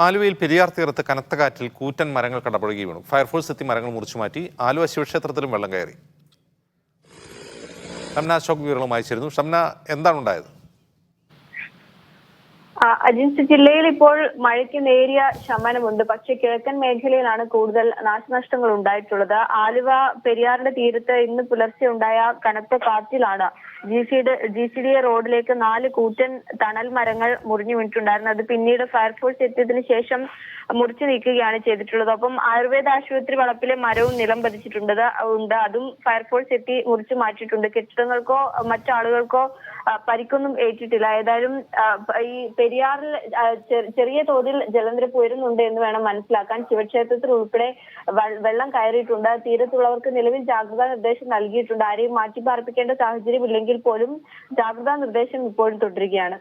ആലുവയിൽ പെരിയാർ തീരത്ത് കനത്ത കാറ്റിൽ കൂറ്റൻ മരങ്ങൾ കടപുഴകി വീണു. ഫയർഫോഴ്സ് എത്തി മരങ്ങൾ മുറിച്ചു മാറ്റി. ആലുവ ശിവക്ഷേത്രത്തിലും വെള്ളം കയറി. ഷംന അശോക് വിവരങ്ങളുമായി ചേരുന്നു. ഷംന, എന്താണ് ഉണ്ടായത്? അജിൻസ്, ജില്ലയിൽ ഇപ്പോൾ മഴയ്ക്ക് നേരിയ ശമനമുണ്ട്. പക്ഷേ കിഴക്കൻ മേഖലയിലാണ് കൂടുതൽ നാശനഷ്ടങ്ങൾ ഉണ്ടായിട്ടുള്ളത്. ആലുവ പെരിയാറിന്റെ തീരത്ത് ഇന്ന് പുലർച്ചെ ഉണ്ടായ കനത്ത കാറ്റിലാണ് GCDA റോഡിലേക്ക് 4 കൂറ്റൻ തണൽ മരങ്ങൾ മുറിഞ്ഞു വീണിട്ടുണ്ടായിരുന്നു. അത് പിന്നീട് ഫയർഫോഴ്സ് എത്തിയതിനു ശേഷം മുറിച്ചു നീക്കുകയാണ് ചെയ്തിട്ടുള്ളത്. ഒപ്പം ആയുർവേദ ആശുപത്രി വളപ്പിലെ മരവും നിലം പതിച്ചിട്ടുണ്ട്. അതും ഫയർഫോഴ്സ് എത്തി മുറിച്ചു മാറ്റിയിട്ടുണ്ട്. കെട്ടിടങ്ങൾക്കോ മറ്റാളുകൾക്കോ പരിക്കൊന്നും ഏറ്റിട്ടില്ല. ഏതായാലും ഈ പെരിയാറിൽ ചെറിയ തോതിൽ ജലനിരപ്പ് ഉയരുന്നുണ്ട് എന്ന് വേണം മനസ്സിലാക്കാൻ. ശിവക്ഷേത്രത്തിൽ ഉൾപ്പെടെ വെള്ളം കയറിയിട്ടുണ്ട്. തീരത്തുള്ളവർക്ക് നിലവിൽ ജാഗ്രതാ നിർദ്ദേശം നൽകിയിട്ടുണ്ട്. ആരെയും മാറ്റി പാർപ്പിക്കേണ്ട സാഹചര്യം ഇല്ലെങ്കിൽ പോലും ജാഗ്രതാ നിർദ്ദേശം ഇപ്പോഴും തുടരുകയാണ്.